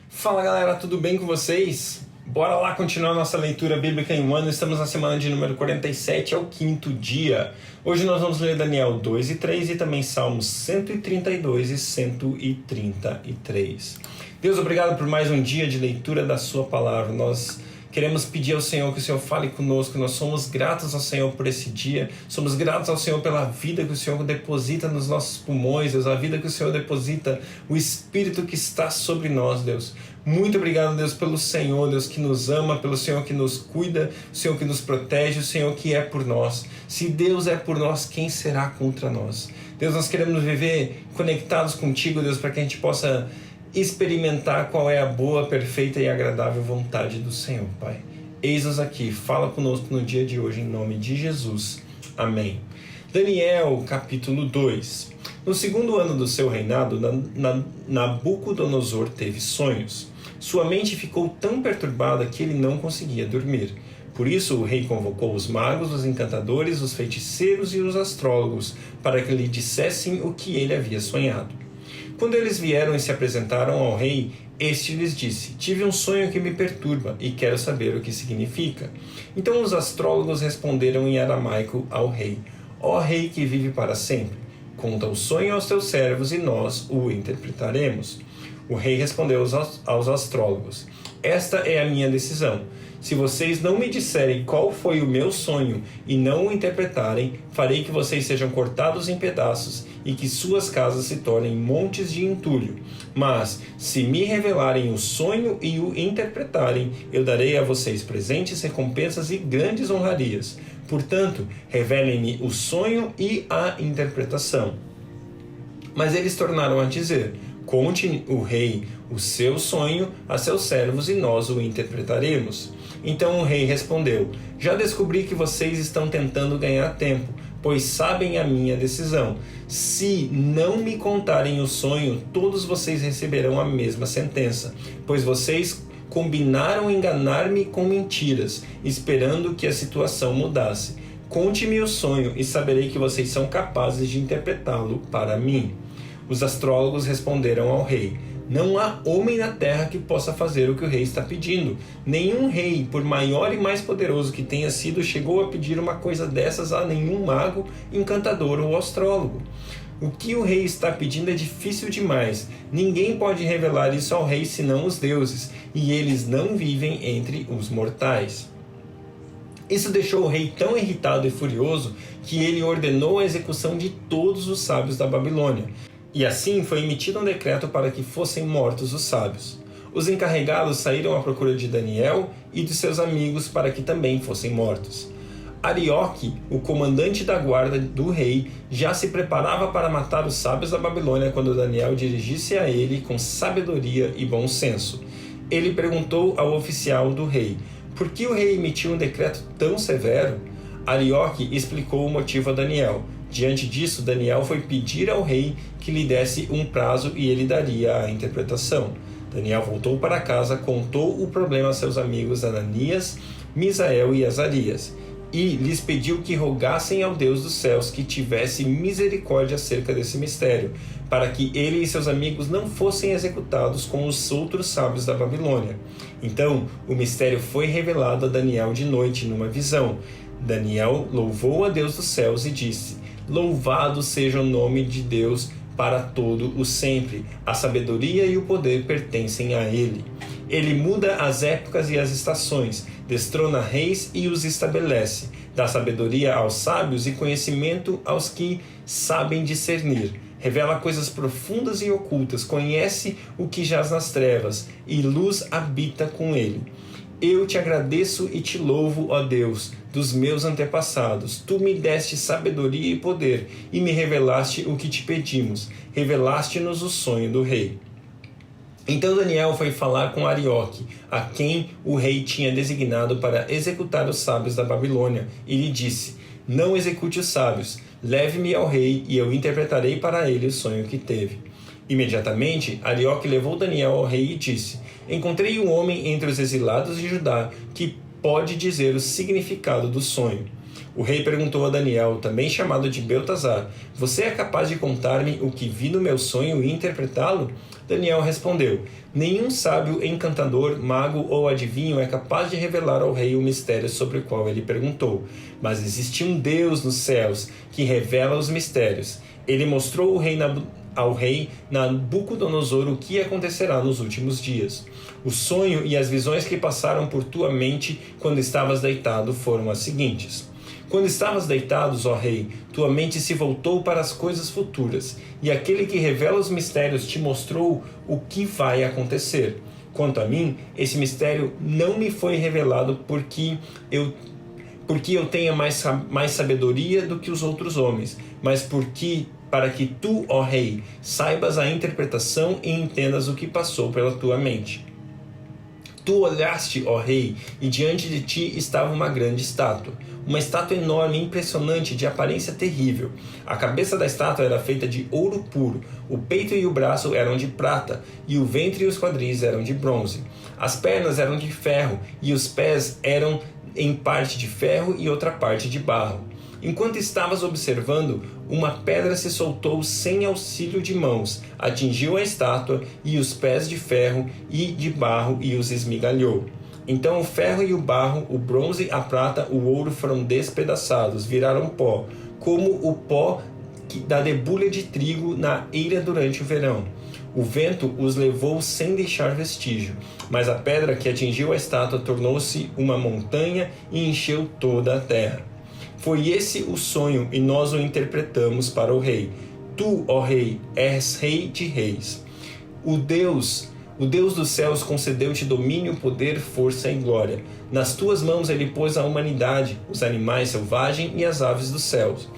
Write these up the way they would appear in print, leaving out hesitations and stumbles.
Fala galera, tudo bem com vocês? Bora lá continuar nossa leitura bíblica em um ano. Estamos na semana de número 47, é o quinto dia. Hoje nós vamos ler Daniel 2 e 3 e também Salmos 132 e 133. Deus, obrigado por mais um dia de leitura da sua palavra. Nós queremos pedir ao Senhor que o Senhor fale conosco. Nós somos gratos ao Senhor por esse dia. Somos gratos ao Senhor pela vida que o Senhor deposita nos nossos pulmões, Deus. A vida que o Senhor deposita, o Espírito que está sobre nós, Deus. Muito obrigado, Deus, pelo Senhor, Deus, que nos ama, pelo Senhor que nos cuida, o Senhor que nos protege, o Senhor que é por nós. Se Deus é por nós, quem será contra nós? Deus, nós queremos viver conectados contigo, Deus, para que a gente possa experimentar qual é a boa, perfeita e agradável vontade do Senhor, Pai. Eis-nos aqui, fala conosco no dia de hoje, em nome de Jesus. Amém. Daniel, capítulo 2. No segundo ano do seu reinado, Nabucodonosor teve sonhos. Sua mente ficou tão perturbada que ele não conseguia dormir. Por isso o rei convocou os magos, os encantadores, os feiticeiros e os astrólogos para que lhe dissessem o que ele havia sonhado. Quando eles vieram e se apresentaram ao rei, este lhes disse: "Tive um sonho que me perturba e quero saber o que significa." Então os astrólogos responderam em aramaico ao rei: "Ó rei que vive para sempre, conta o sonho aos teus servos e nós o interpretaremos." O rei respondeu aos astrólogos: "Esta é a minha decisão. Se vocês não me disserem qual foi o meu sonho e não o interpretarem, farei que vocês sejam cortados em pedaços e que suas casas se tornem montes de entulho. Mas, se me revelarem o sonho e o interpretarem, eu darei a vocês presentes, recompensas e grandes honrarias. Portanto, revelem-me o sonho e a interpretação." Mas eles tornaram a dizer: "Conte o rei o seu sonho a seus servos e nós o interpretaremos." Então o rei respondeu: "Já descobri que vocês estão tentando ganhar tempo, pois sabem a minha decisão. Se não me contarem o sonho, todos vocês receberão a mesma sentença, pois vocês combinaram enganar-me com mentiras, esperando que a situação mudasse. Conte-me o sonho e saberei que vocês são capazes de interpretá-lo para mim." Os astrólogos responderam ao rei: "Não há homem na terra que possa fazer o que o rei está pedindo. Nenhum rei, por maior e mais poderoso que tenha sido, chegou a pedir uma coisa dessas a nenhum mago, encantador ou astrólogo. O que o rei está pedindo é difícil demais. Ninguém pode revelar isso ao rei senão os deuses, e eles não vivem entre os mortais." Isso deixou o rei tão irritado e furioso que ele ordenou a execução de todos os sábios da Babilônia. E assim foi emitido um decreto para que fossem mortos os sábios. Os encarregados saíram à procura de Daniel e de seus amigos para que também fossem mortos. Arioque, o comandante da guarda do rei, já se preparava para matar os sábios da Babilônia quando Daniel dirigisse a ele com sabedoria e bom senso. Ele perguntou ao oficial do rei: "Por que o rei emitiu um decreto tão severo?" Arioque explicou o motivo a Daniel. Diante disso, Daniel foi pedir ao rei que lhe desse um prazo e ele daria a interpretação. Daniel voltou para casa, contou o problema a seus amigos Ananias, Misael e Azarias, e lhes pediu que rogassem ao Deus dos céus que tivesse misericórdia acerca desse mistério, para que ele e seus amigos não fossem executados com os outros sábios da Babilônia. Então, o mistério foi revelado a Daniel de noite numa visão. Daniel louvou a Deus dos céus e disse: "Louvado seja o nome de Deus para todo o sempre. A sabedoria e o poder pertencem a Ele. Ele muda as épocas e as estações, destrona reis e os estabelece, dá sabedoria aos sábios e conhecimento aos que sabem discernir. Revela coisas profundas e ocultas, conhece o que jaz nas trevas, e luz habita com ele. Eu te agradeço e te louvo, ó Deus, dos meus antepassados. Tu me deste sabedoria e poder, e me revelaste o que te pedimos. Revelaste-nos o sonho do rei." Então Daniel foi falar com Arioque, a quem o rei tinha designado para executar os sábios da Babilônia, e lhe disse: "Não execute os sábios. Leve-me ao rei, e eu interpretarei para ele o sonho que teve." Imediatamente, Arioque levou Daniel ao rei e disse: "Encontrei um homem entre os exilados de Judá que pode dizer o significado do sonho." O rei perguntou a Daniel, também chamado de Beltesazar: "Você é capaz de contar-me o que vi no meu sonho e interpretá-lo?" Daniel respondeu: nenhum sábio, encantador, mago ou adivinho é capaz de revelar ao rei o mistério sobre o qual ele perguntou. Mas existe um Deus nos céus que revela os mistérios. Ele mostrou ao rei Nabucodonosor o que acontecerá nos últimos dias. O sonho e as visões que passaram por tua mente quando estavas deitado foram as seguintes. Quando estavas deitado, ó rei, tua mente se voltou para as coisas futuras, e aquele que revela os mistérios te mostrou o que vai acontecer. Quanto a mim, esse mistério não me foi revelado porque eu tenha mais sabedoria do que os outros homens, mas para que tu, ó rei, saibas a interpretação e entendas o que passou pela tua mente. Tu olhaste, ó rei, e diante de ti estava uma grande estátua. Uma estátua enorme e impressionante, de aparência terrível. A cabeça da estátua era feita de ouro puro, o peito e o braço eram de prata, e o ventre e os quadris eram de bronze. As pernas eram de ferro, e os pés eram em parte de ferro e outra parte de barro. Enquanto estavas observando, uma pedra se soltou sem auxílio de mãos, atingiu a estátua e os pés de ferro e de barro e os esmigalhou. Então o ferro e o barro, o bronze, a prata, o ouro foram despedaçados, viraram pó, como o pó da debulha de trigo na eira durante o verão. O vento os levou sem deixar vestígio, mas a pedra que atingiu a estátua tornou-se uma montanha e encheu toda a terra. Foi esse o sonho e nós o interpretamos para o rei. Tu, ó rei, és rei de reis. O Deus dos céus concedeu-te domínio, poder, força e glória. Nas tuas mãos ele pôs a humanidade, os animais selvagens e as aves dos céus.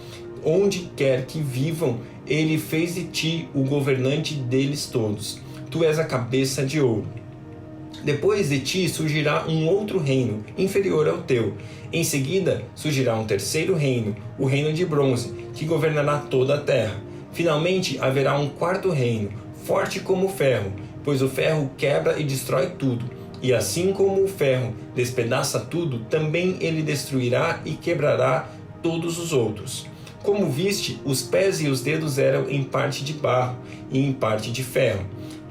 Onde quer que vivam, ele fez de ti o governante deles todos. Tu és a cabeça de ouro. Depois de ti surgirá um outro reino, inferior ao teu. Em seguida surgirá um terceiro reino, o reino de bronze, que governará toda a terra. Finalmente haverá um quarto reino, forte como o ferro, pois o ferro quebra e destrói tudo. E assim como o ferro despedaça tudo, também ele destruirá e quebrará todos os outros. Como viste, os pés e os dedos eram em parte de barro e em parte de ferro.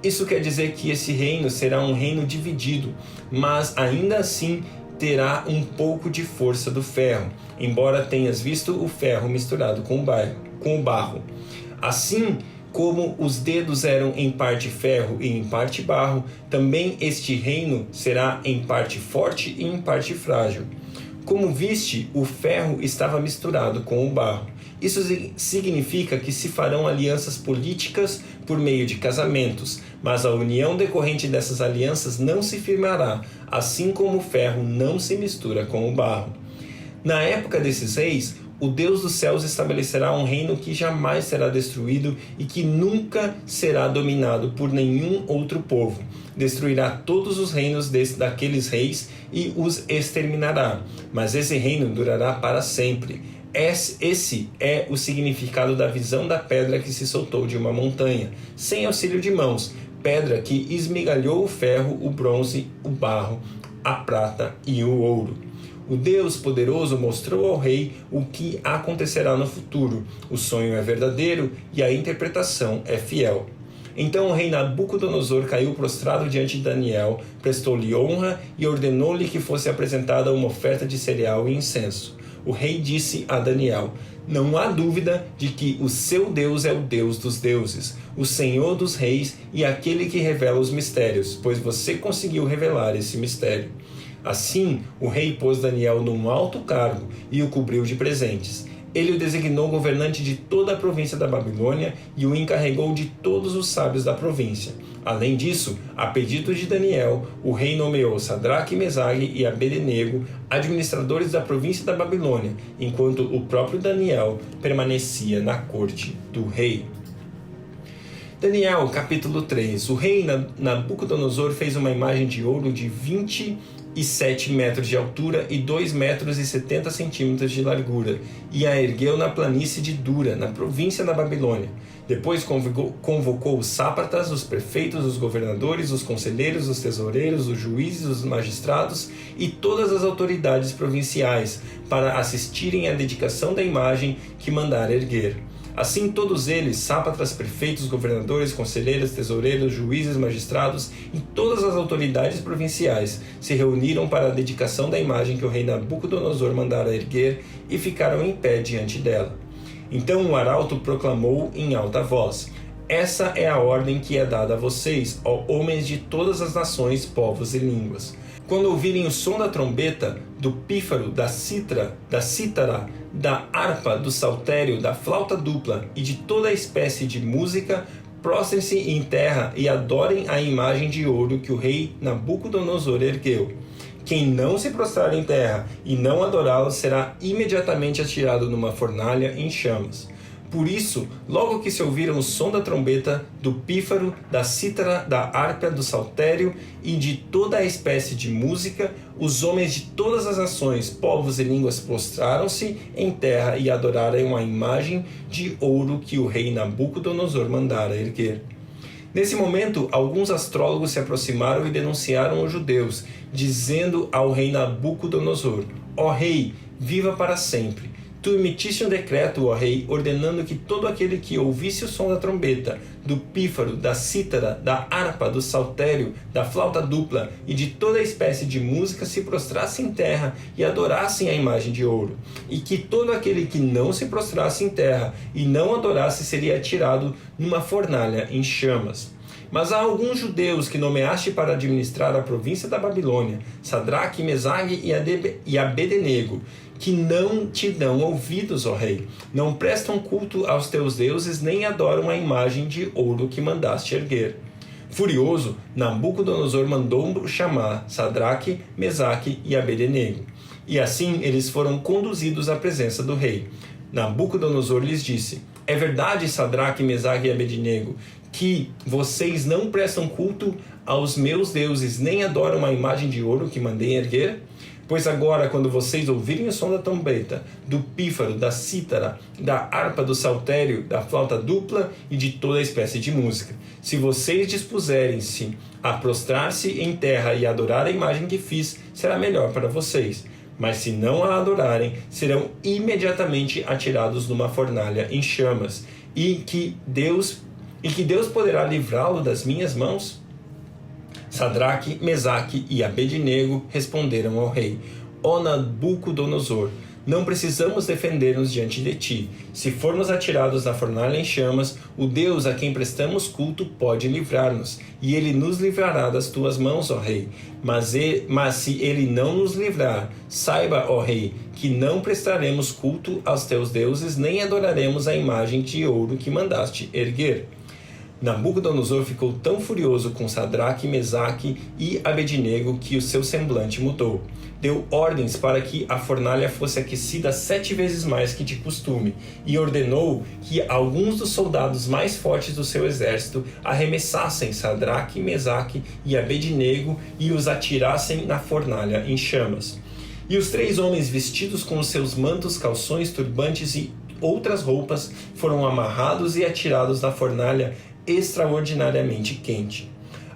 Isso quer dizer que esse reino será um reino dividido, mas ainda assim terá um pouco de força do ferro, embora tenhas visto o ferro misturado com o barro. Assim como os dedos eram em parte ferro e em parte barro, também este reino será em parte forte e em parte frágil. Como viste, o ferro estava misturado com o barro. Isso significa que se farão alianças políticas por meio de casamentos, mas a união decorrente dessas alianças não se firmará, assim como o ferro não se mistura com o barro. Na época desses reis, o Deus dos céus estabelecerá um reino que jamais será destruído e que nunca será dominado por nenhum outro povo. Destruirá todos os reinos daqueles reis e os exterminará, mas esse reino durará para sempre. Esse é o significado da visão da pedra que se soltou de uma montanha, sem auxílio de mãos, pedra que esmigalhou o ferro, o bronze, o barro, a prata e o ouro. O Deus poderoso mostrou ao rei o que acontecerá no futuro. O sonho é verdadeiro e a interpretação é fiel. Então o rei Nabucodonosor caiu prostrado diante de Daniel, prestou-lhe honra e ordenou-lhe que fosse apresentada uma oferta de cereal e incenso. O rei disse a Daniel: não há dúvida de que o seu Deus é o Deus dos deuses, o Senhor dos reis e aquele que revela os mistérios, pois você conseguiu revelar esse mistério. Assim, o rei pôs Daniel num alto cargo e o cobriu de presentes. Ele o designou governante de toda a província da Babilônia e o encarregou de todos os sábios da província. Além disso, a pedido de Daniel, o rei nomeou Sadraque, Mesague e Abednego administradores da província da Babilônia, enquanto o próprio Daniel permanecia na corte do rei. Daniel, capítulo 3. O rei Nabucodonosor fez uma imagem de ouro de 27 metros de altura e 2 metros e 70 centímetros de largura, e a ergueu na planície de Dura, na província da Babilônia. Depois convocou os sátrapas, os prefeitos, os governadores, os conselheiros, os tesoureiros, os juízes, os magistrados e todas as autoridades provinciais para assistirem à dedicação da imagem que mandara erguer. Assim todos eles, sátrapas, prefeitos, governadores, conselheiros, tesoureiros, juízes, magistrados e todas as autoridades provinciais se reuniram para a dedicação da imagem que o rei Nabucodonosor mandara erguer e ficaram em pé diante dela. Então o arauto proclamou em alta voz: essa é a ordem que é dada a vocês, ó homens de todas as nações, povos e línguas. Quando ouvirem o som da trombeta, do pífaro, da cítara, da harpa, do saltério, da flauta dupla e de toda espécie de música, prostrem-se em terra e adorem a imagem de ouro que o rei Nabucodonosor ergueu. Quem não se prostrar em terra e não adorá-lo será imediatamente atirado numa fornalha em chamas. Por isso, logo que se ouviram o som da trombeta, do pífaro, da cítara, da harpa, do saltério e de toda a espécie de música, os homens de todas as nações, povos e línguas prostraram-se em terra e adoraram a imagem de ouro que o rei Nabucodonosor mandara erguer. Nesse momento, alguns astrólogos se aproximaram e denunciaram os judeus, dizendo ao rei Nabucodonosor: ó rei, viva para sempre! Tu emitiste um decreto, ó rei, ordenando que todo aquele que ouvisse o som da trombeta, do pífaro, da cítara, da harpa, do saltério, da flauta dupla e de toda espécie de música se prostrasse em terra e adorassem a imagem de ouro, e que todo aquele que não se prostrasse em terra e não adorasse seria atirado numa fornalha em chamas. Mas há alguns judeus que nomeaste para administrar a província da Babilônia, Sadraque, Mesaque e Abednego, que não te dão ouvidos, ó rei. Não prestam culto aos teus deuses, nem adoram a imagem de ouro que mandaste erguer. Furioso, Nabucodonosor mandou chamar Sadraque, Mesaque e Abednego. E assim eles foram conduzidos à presença do rei. Nabucodonosor lhes disse: é verdade, Sadraque, Mesaque e Abednego, que vocês não prestam culto aos meus deuses, nem adoram a imagem de ouro que mandei erguer? Pois agora, quando vocês ouvirem o som da trombeta, do pífaro, da cítara, da harpa, do saltério, da flauta dupla e de toda espécie de música, se vocês dispuserem-se a prostrar-se em terra e adorar a imagem que fiz, será melhor para vocês. Mas se não a adorarem, serão imediatamente atirados numa fornalha em chamas, e que Deus poderá livrá-lo das minhas mãos? Sadraque, Mesaque e Abednego responderam ao rei: ó Nabucodonosor, não precisamos defender-nos diante de ti. Se formos atirados na fornalha em chamas, o Deus a quem prestamos culto pode livrar-nos, e ele nos livrará das tuas mãos, ó rei. Mas se ele não nos livrar, saiba, ó rei, que não prestaremos culto aos teus deuses, nem adoraremos a imagem de ouro que mandaste erguer. Nabucodonosor ficou tão furioso com Sadraque, Mesaque e Abednego que o seu semblante mudou. Deu ordens para que a fornalha fosse aquecida 7 vezes mais que de costume, e ordenou que alguns dos soldados mais fortes do seu exército arremessassem Sadraque, Mesaque e Abednego e os atirassem na fornalha em chamas. E os 3 homens, vestidos com os seus mantos, calções, turbantes e outras roupas, foram amarrados e atirados na fornalha extraordinariamente quente.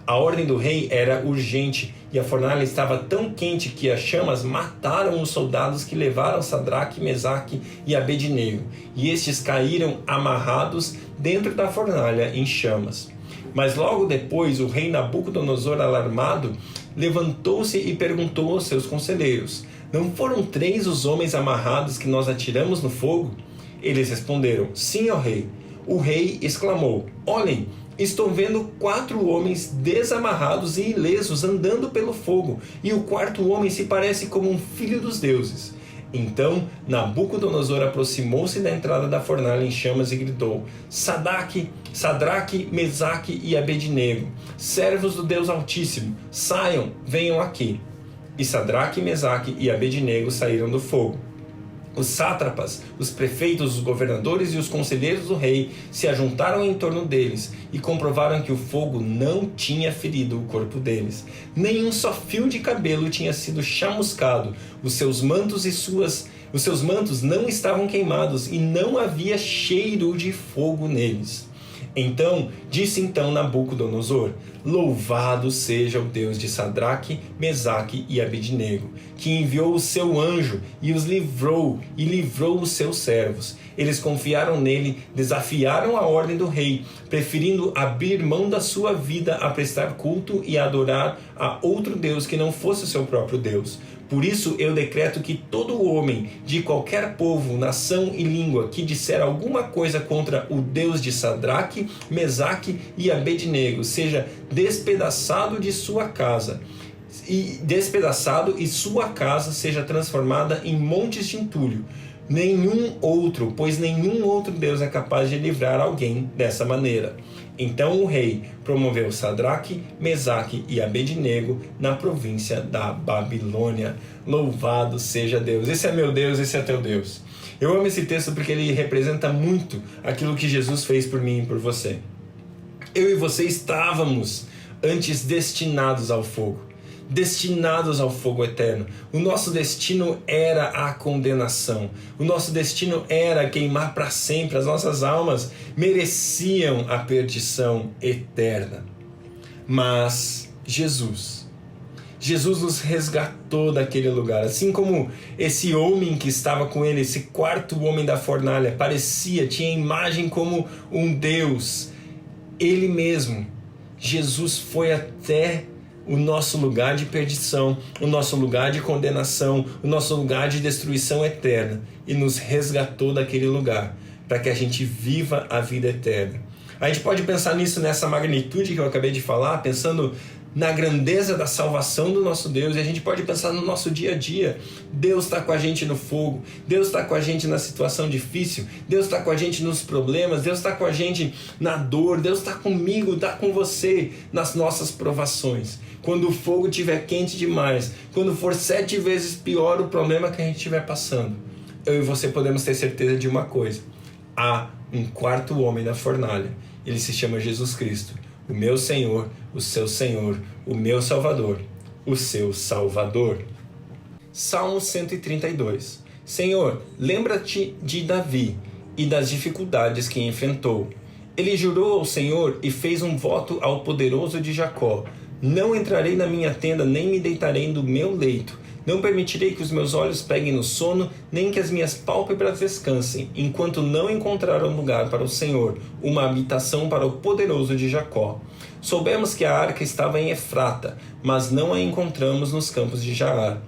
A ordem do rei era urgente, e a fornalha estava tão quente que as chamas mataram os soldados que levaram Sadraque, Mesaque e Abednego, e estes caíram amarrados dentro da fornalha em chamas. Mas logo depois o rei Nabucodonosor, alarmado, levantou-se e perguntou aos seus conselheiros: não foram 3 os homens amarrados que nós atiramos no fogo? Eles responderam: sim, ó rei. O rei exclamou: olhem, estou vendo 4 homens desamarrados e ilesos andando pelo fogo, e o 4º homem se parece como um filho dos deuses. Então Nabucodonosor aproximou-se da entrada da fornalha em chamas e gritou: Sadraque, Mesaque e Abednego, servos do Deus Altíssimo, saiam, venham aqui. E Sadraque, Mesaque e Abednego saíram do fogo. Os sátrapas, os prefeitos, os governadores e os conselheiros do rei se ajuntaram em torno deles e comprovaram que o fogo não tinha ferido o corpo deles. Nem um só fio de cabelo tinha sido chamuscado. Os seus mantos não estavam queimados e não havia cheiro de fogo neles. Então disse Nabucodonosor: louvado seja o Deus de Sadraque, Mesaque e Abednego, que enviou o seu anjo e os livrou os seus servos. Eles confiaram nele, desafiaram a ordem do rei, preferindo abrir mão da sua vida a prestar culto e a adorar a outro Deus que não fosse o seu próprio Deus. Por isso eu decreto que todo homem de qualquer povo, nação e língua que disser alguma coisa contra o Deus de Sadraque, Mesaque e Abednego seja despedaçado e sua casa seja transformada em montes de entulho. Pois nenhum outro Deus é capaz de livrar alguém dessa maneira. Então o rei promoveu Sadraque, Mesaque e Abednego na província da Babilônia. Louvado seja Deus! Esse é meu Deus, esse é teu Deus. Eu amo esse texto porque ele representa muito aquilo que Jesus fez por mim e por você. Eu e você estávamos antes destinados ao fogo eterno. O nosso destino era a condenação. O nosso destino era queimar para sempre. As nossas almas mereciam a perdição eterna. Mas Jesus nos resgatou daquele lugar. Assim como esse homem que estava com ele, esse quarto homem da fornalha, tinha imagem como um Deus. Ele mesmo, Jesus, foi até o nosso lugar de perdição, o nosso lugar de condenação, o nosso lugar de destruição eterna e nos resgatou daquele lugar para que a gente viva a vida eterna. A gente pode pensar nisso, nessa magnitude que eu acabei de falar, pensando na grandeza da salvação do nosso Deus, e a gente pode pensar no nosso dia a dia. Deus está com a gente no fogo, Deus está com a gente na situação difícil, Deus está com a gente nos problemas, Deus está com a gente na dor, Deus está comigo, está com você nas nossas provações. Quando o fogo estiver quente demais, quando for 7 vezes pior o problema que a gente estiver passando, eu e você podemos ter certeza de uma coisa: há um quarto homem na fornalha. Ele se chama Jesus Cristo, o meu Senhor, o seu Senhor, o meu Salvador, o seu Salvador. Salmo 132. Senhor, lembra-te de Davi e das dificuldades que enfrentou. Ele jurou ao Senhor e fez um voto ao poderoso de Jacó: não entrarei na minha tenda, nem me deitarei do meu leito. Não permitirei que os meus olhos peguem no sono, nem que as minhas pálpebras descansem, enquanto não encontrar um lugar para o Senhor, uma habitação para o poderoso de Jacó. Soubemos que a arca estava em Efrata, mas não a encontramos nos campos de Jaar.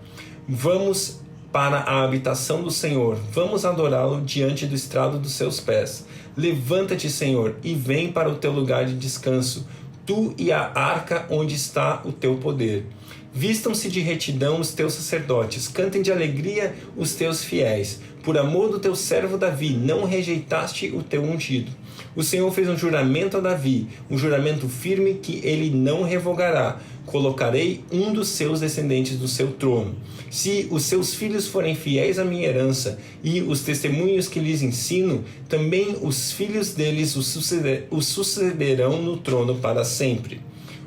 Vamos para a habitação do Senhor, vamos adorá-lo diante do estrado dos seus pés. Levanta-te, Senhor, e vem para o teu lugar de descanso, tu e a arca onde está o teu poder. Vistam-se de retidão os teus sacerdotes, cantem de alegria os teus fiéis. Por amor do teu servo Davi, não rejeitaste o teu ungido. O Senhor fez um juramento a Davi, um juramento firme que ele não revogará. Colocarei um dos seus descendentes do seu trono. Se os seus filhos forem fiéis à minha herança e os testemunhos que lhes ensino, também os filhos deles os sucederão no trono para sempre.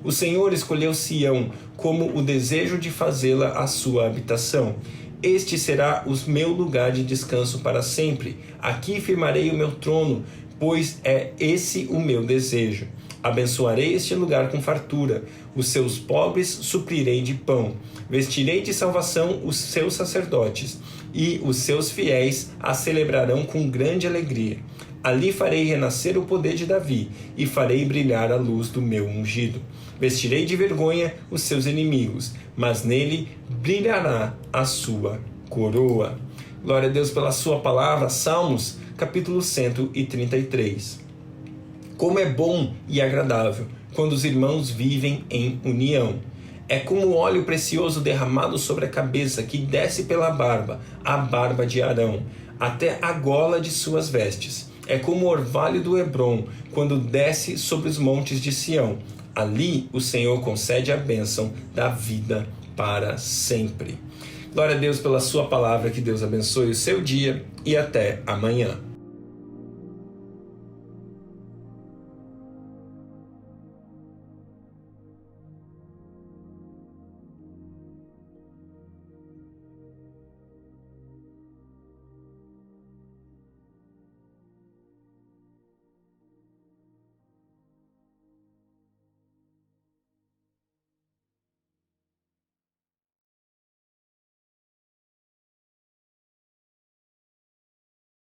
O Senhor escolheu Sião como o desejo de fazê-la a sua habitação. Este será o meu lugar de descanso para sempre. Aqui firmarei o meu trono, pois é esse o meu desejo. Abençoarei este lugar com fartura. Os seus pobres suprirei de pão. Vestirei de salvação os seus sacerdotes, e os seus fiéis a celebrarão com grande alegria. Ali farei renascer o poder de Davi, e farei brilhar a luz do meu ungido. Vestirei de vergonha os seus inimigos, mas nele brilhará a sua coroa. Glória a Deus pela sua palavra. Salmos, capítulo 133. Como é bom e agradável quando os irmãos vivem em união. É como óleo precioso derramado sobre a cabeça, que desce pela barba, a barba de Arão, até a gola de suas vestes. É como o orvalho do Hebrom, quando desce sobre os montes de Sião. Ali o Senhor concede a bênção da vida para sempre. Glória a Deus pela sua palavra, que Deus abençoe o seu dia e até amanhã.